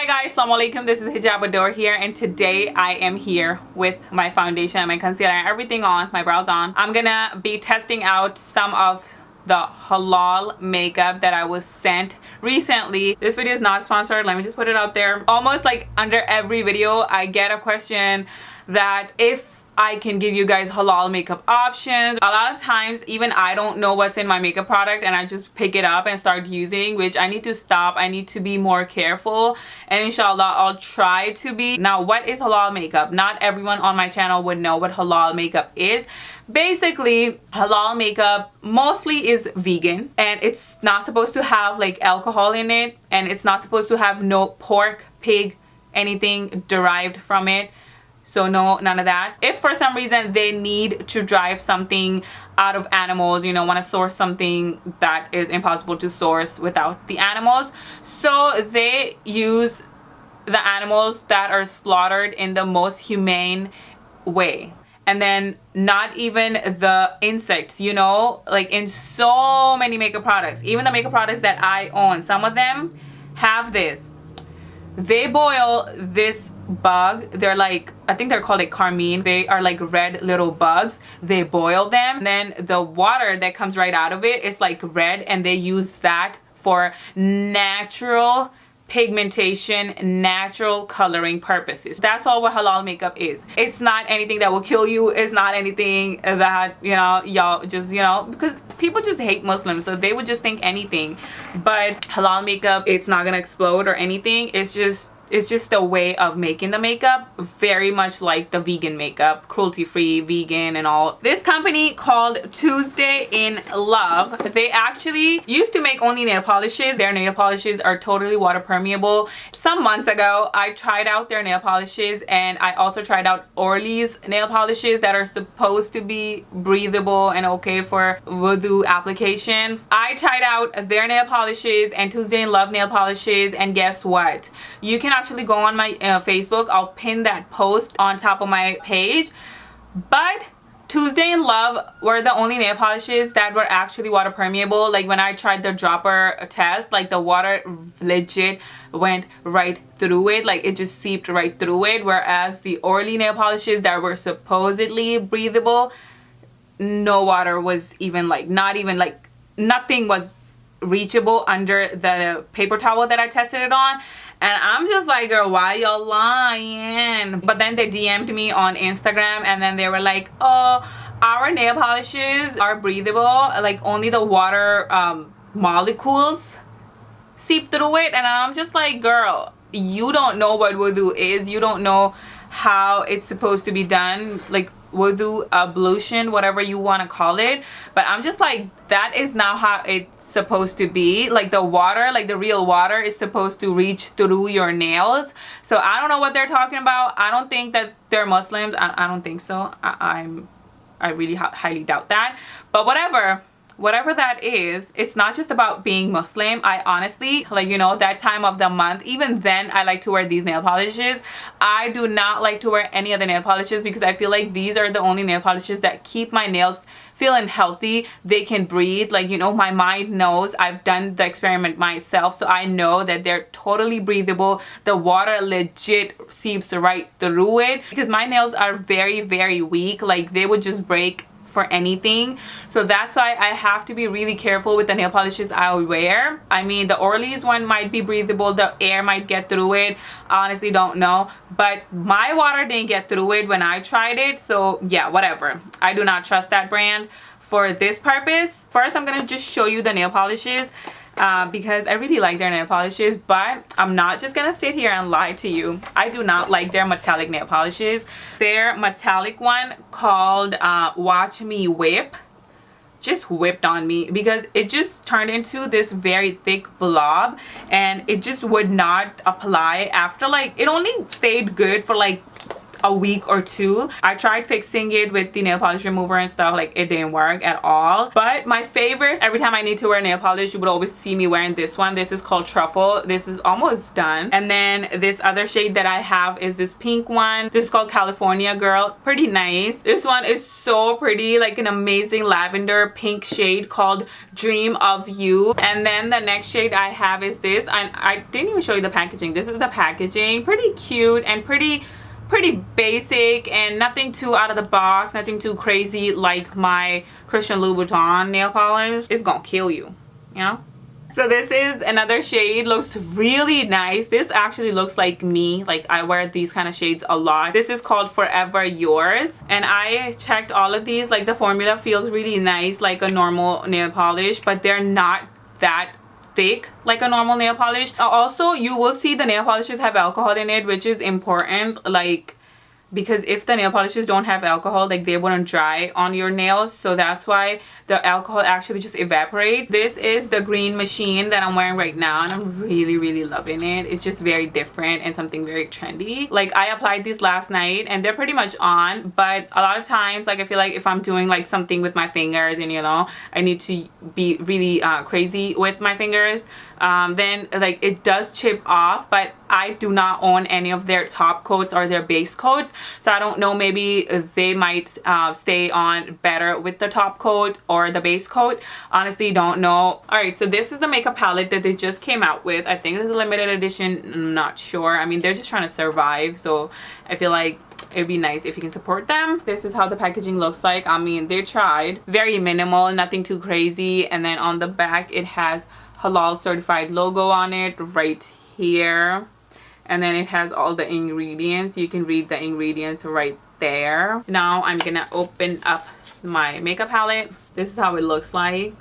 Hi guys, Assalamu alaikum. This is Hijab Adore here, and today I am here with my foundation and my concealer and everything on, my brows on. I'm gonna be testing out some of the halal makeup that I was sent recently. This video is not sponsored, let me just put it out there. Almost like under every video I get a question that if I can give you guys halal makeup options. A lot of times even I don't know what's in my makeup product and I just pick it up and start using, which I need to stop. I need to be more careful, and inshallah I'll try to be. Now, what is halal makeup? Not everyone on my channel would know what halal makeup is. Basically, halal makeup mostly is vegan, and it's not supposed to have like alcohol in it, and it's not supposed to have no pork, pig, anything derived from it. So no, none of that. If for some reason they need to drive something out of animals, you know, want to source something that is impossible to source without the animals, so they use the animals that are slaughtered in the most humane way. And then not even the insects, you know, like in so many makeup products, even the makeup products that I own, some of them have this. They boil this bug. They're like, I think they're called like carmine. They are like red little bugs. They boil them, and then the water that comes right out of it is like red, and they use that for natural pigmentation, natural coloring purposes. That's all what halal makeup is. It's not anything that will kill you. It's not anything that, you know, y'all just, you know, because people just hate Muslims, so they would just think anything. But halal makeup, it's not gonna explode or anything. It's just a way of making the makeup, very much like the vegan makeup, cruelty-free, vegan and all. This company called Tuesday in Love, they actually used to make only nail polishes. Their nail polishes are totally water permeable. Some months ago, I tried out their nail polishes, and I also tried out Orly's nail polishes that are supposed to be breathable and okay for wudu application. I tried out their nail polishes and Tuesday in Love nail polishes, and guess what? You can actually go on my Facebook. I'll pin that post on top of my page. But Tuesday in Love were the only nail polishes that were actually water permeable. Like when I tried the dropper test, like the water legit went right through it. Like it just seeped right through it. Whereas the Orly nail polishes that were supposedly breathable, no water was even like, not even like, nothing was reachable under the paper towel that I tested it on. And I'm just like, girl, why y'all lying? But then they DM'd me on Instagram, and then they were like, oh, our nail polishes are breathable, like only the water molecules seep through it. And I'm just like, girl, you don't know what wudu is. You don't know how it's supposed to be done, like wudu ablution, whatever you want to call it. But I'm just like, that is not how it's supposed to be. Like the water, like the real water, is supposed to reach through your nails. So I don't know what they're talking about. I don't think that they're Muslims. I don't think so. I really highly doubt that. But whatever that is, it's not just about being Muslim. I honestly, like, you know, that time of the month, even then I like to wear these nail polishes. I do not like to wear any other nail polishes because I feel like these are the only nail polishes that keep my nails feeling healthy. They can breathe. Like, you know, my mind knows. I've done the experiment myself, so I know that they're totally breathable. The water legit seeps right through it, because my nails are very, very weak. Like they would just break for anything. So that's why I have to be really careful with the nail polishes I wear. I mean, the Orly's one might be breathable, the air might get through it. I honestly don't know, but my water didn't get through it when I tried it. So yeah, whatever. I do not trust that brand for this purpose. First, I'm gonna just show you the nail polishes because I really like their nail polishes, but I'm not just gonna sit here and lie to you. I do not like their metallic nail polishes. Their metallic one called Watch Me Whip just whipped on me, because it just turned into this very thick blob, and it just would not apply after, like, it only stayed good for like a week or two. I tried fixing it with the nail polish remover and stuff, like it didn't work at all. But my favorite, every time I need to wear nail polish, you would always see me wearing this one. This is called Truffle. This is almost done. And then this other shade that I have is this pink one. This is called California Girl. Pretty nice. This one is so pretty, like an amazing lavender pink shade called Dream of You. And then the next shade I have is this, and I didn't even show you the packaging. This is the packaging. Pretty cute and pretty basic and nothing too out of the box, nothing too crazy like my Christian Louboutin nail polish. It's gonna kill you, you know? So this is another shade, looks really nice. This actually looks like me, like I wear these kind of shades a lot. This is called Forever Yours, and I checked all of these. Like the formula feels really nice like a normal nail polish, but they're not that thick like a normal nail polish. Also, you will see the nail polishes have alcohol in it, which is important, like because if the nail polishes don't have alcohol, like they wouldn't dry on your nails, so that's why the alcohol actually just evaporates. This is the green machine that I'm wearing right now, and I'm really loving it. It's just very different and something very trendy. Like I applied these last night and they're pretty much on, but a lot of times, like I feel like if I'm doing like something with my fingers and you know I need to be really crazy with my fingers, then like it does chip off. But I do not own any of their top coats or their base coats, so I don't know, maybe they might stay on better with the top coat or the base coat. Honestly, don't know. Alright, so this is the makeup palette that they just came out with. I think it's a limited edition. I'm not sure. I mean, they're just trying to survive, so I feel like it'd be nice if you can support them. This is how the packaging looks like. I mean, they tried. Very minimal, nothing too crazy. And then on the back, it has Halal certified logo on it right here. And then it has all the ingredients. You can read the ingredients right there. Now I'm gonna open up my makeup palette. This is how it looks like.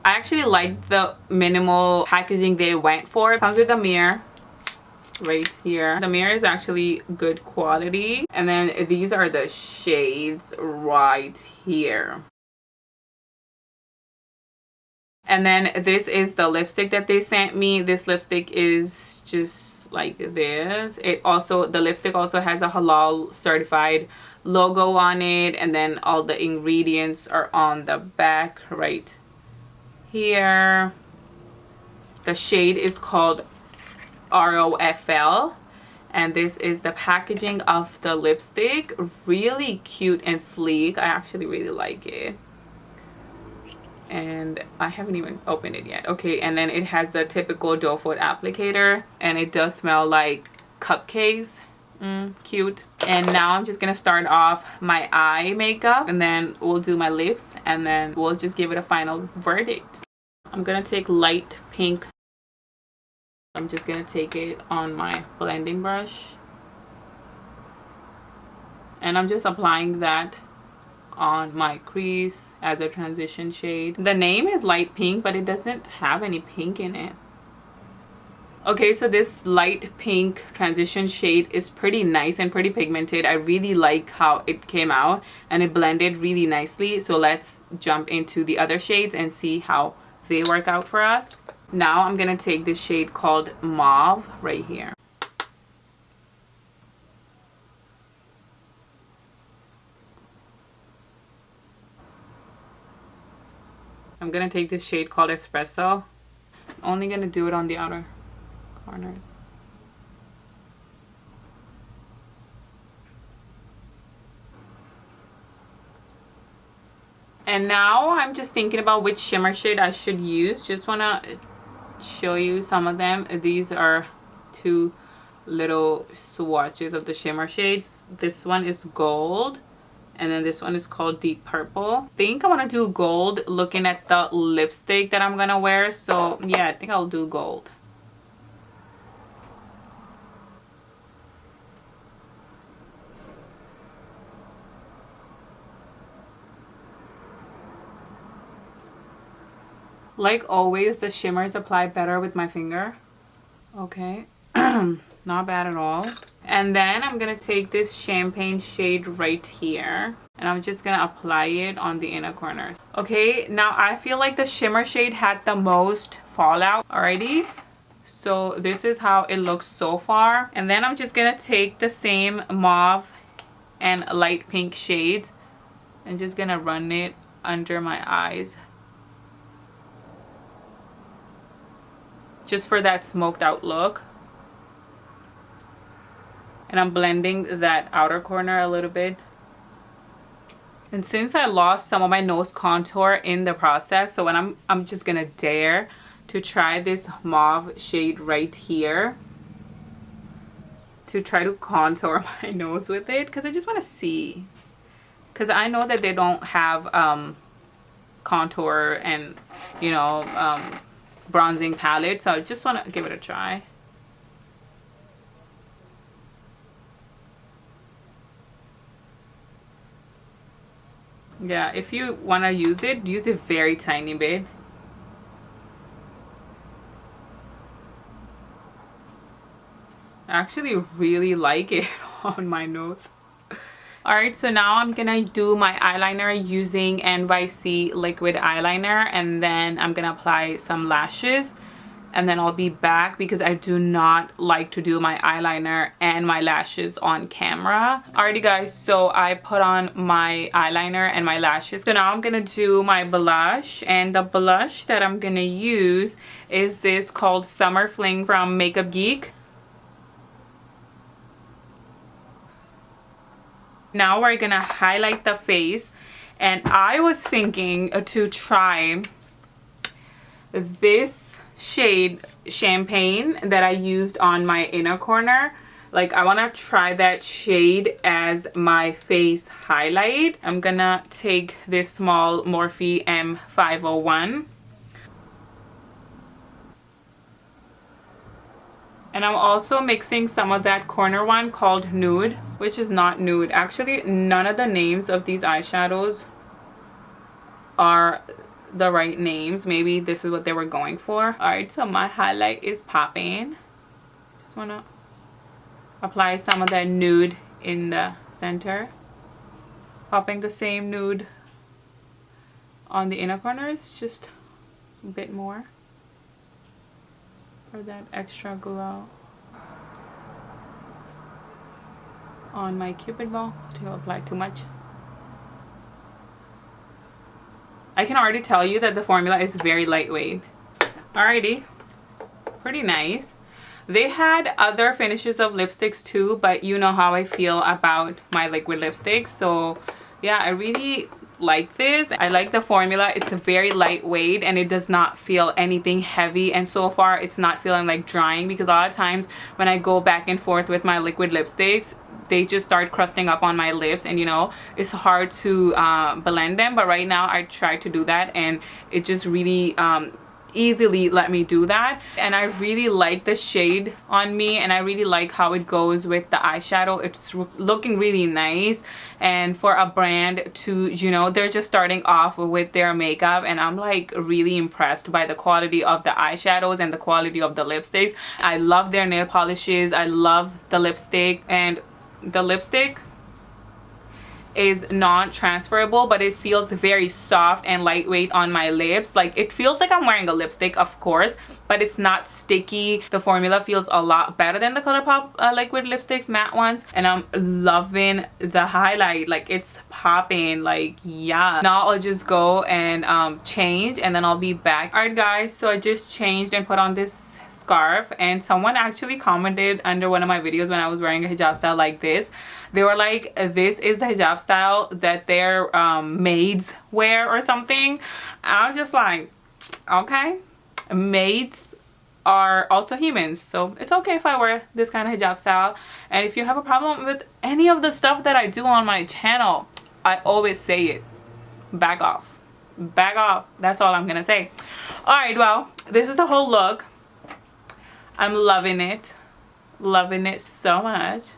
I actually like the minimal packaging they went for. It comes with a mirror right here. The mirror is actually good quality. And then these are the shades right here. And then this is the lipstick that they sent me. This lipstick is just like this. The lipstick also has a Halal certified logo on it, and then all the ingredients are on the back right here. The shade is called ROFL, and this is the packaging of the lipstick. Really cute and sleek. I actually really like it. And I haven't even opened it yet. Okay, and then it has the typical doe foot applicator, and it does smell like cupcakes. Cute. And now I'm just gonna start off my eye makeup, and then we'll do my lips, and then we'll just give it a final verdict. I'm gonna take light pink. I'm just gonna take it on my blending brush, and I'm just applying that on my crease as a transition shade. The name is light pink, but it doesn't have any pink in it. Okay, so this light pink transition shade is pretty nice and pretty pigmented. I really like how it came out and it blended really nicely. So let's jump into the other shades and see how they work out for us. Now I'm gonna take this shade called Mauve right here. I'm gonna take this shade called Espresso. I'm only gonna do it on the outer corners. And now I'm just thinking about which shimmer shade I should use. Just wanna show you some of them. These are two little swatches of the shimmer shades. This one is gold, and then this one is called Deep Purple. I think I want to do gold looking at the lipstick that I'm gonna wear. So yeah, I think I'll do gold. Like always, the shimmers apply better with my finger. Okay, not bad at all. And then I'm gonna take this champagne shade right here, and I'm just gonna apply it on the inner corners. Okay, now I feel like the shimmer shade had the most fallout already, So this is how it looks so far. And then I'm just gonna take the same mauve and light pink shades and just gonna run it under my eyes, just for that smoked out look. And I'm blending that outer corner a little bit. And since I lost some of my nose contour in the process, so when I'm just gonna dare to try this mauve shade right here to try to contour my nose with it, because I just want to see, because I know that they don't have contour and, you know, bronzing palette, so I just want to give it a try. Yeah, if you want to use it very tiny bit. I actually really like it on my nose. Alright, so now I'm gonna do my eyeliner using NYC liquid eyeliner, and then I'm gonna apply some lashes, and then I'll be back because I do not like to do my eyeliner and my lashes on camera. Alrighty guys, so I put on my eyeliner and my lashes. So now I'm gonna do my blush, and the blush that I'm gonna use is this called Summer Fling from Makeup Geek. Now we're gonna highlight the face, and I was thinking to try this shade Champagne that I used on my inner corner. Like, I want to try that shade as my face highlight. I'm gonna take this small Morphe M501. And I'm also mixing some of that corner one called Nude, which is not nude. Actually, none of the names of these eyeshadows are the right names. Maybe this is what they were going for. Alright, so my highlight is popping. Just want to apply some of that nude in the center. Popping the same nude on the inner corners, just a bit more for that extra glow. On my cupid bow to apply too much. I can already tell you that the formula is very lightweight. Alrighty, pretty nice. They had other finishes of lipsticks too, but you know how I feel about my liquid lipsticks. So yeah, I really like this. I like the formula. It's very lightweight and it does not feel anything heavy, and so far it's not feeling like drying, because a lot of times when I go back and forth with my liquid lipsticks, they just start crusting up on my lips, and you know, it's hard to blend them. But right now I tried to do that and it just really easily let me do that, and I really like the shade on me, and I really like how it goes with the eyeshadow. It's looking really nice, and for a brand to, you know, they're just starting off with their makeup, and I'm like really impressed by the quality of the eyeshadows and the quality of the lipsticks. I love their nail polishes. I love the lipstick, and the lipstick is non-transferable, but it feels very soft and lightweight on my lips. Like, it feels like I'm wearing a lipstick, of course, but it's not sticky. The formula feels a lot better than the ColourPop liquid lipsticks, matte ones, and I'm loving the highlight. Like, it's popping. Like, yeah. Now I'll just go and change, and then I'll be back. Alright guys, so I just changed and put on this scarf, and someone actually commented under one of my videos when I was wearing a hijab style like this. They were like, this is the hijab style that their maids wear or something. I'm just like, okay, maids are also humans, so it's okay if I wear this kind of hijab style. And if you have a problem with any of the stuff that I do on my channel, I always say it, back off, back off. That's all I'm gonna say. All right, well, this is the whole look. I'm loving it so much.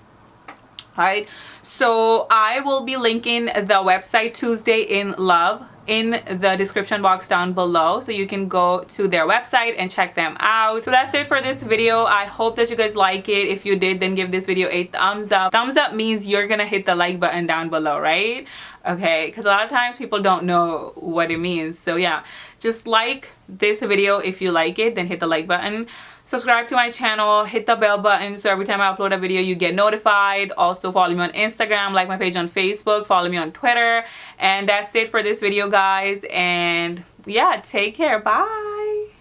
Alright, so I will be linking the website Tuesday in Love in the description box down below, so you can go to their website and check them out. So that's it for this video. I hope that you guys like it. If you did, then give this video a thumbs up. Thumbs up means you're gonna hit the like button down below, right? Okay, because a lot of times people don't know what it means. So yeah, just like this video if you like it, then hit the like button. Subscribe to my channel, hit the bell button so every time I upload a video you get notified. Also follow me on Instagram, like my page on Facebook, follow me on Twitter. And that's it for this video, guys. And yeah, take care. Bye.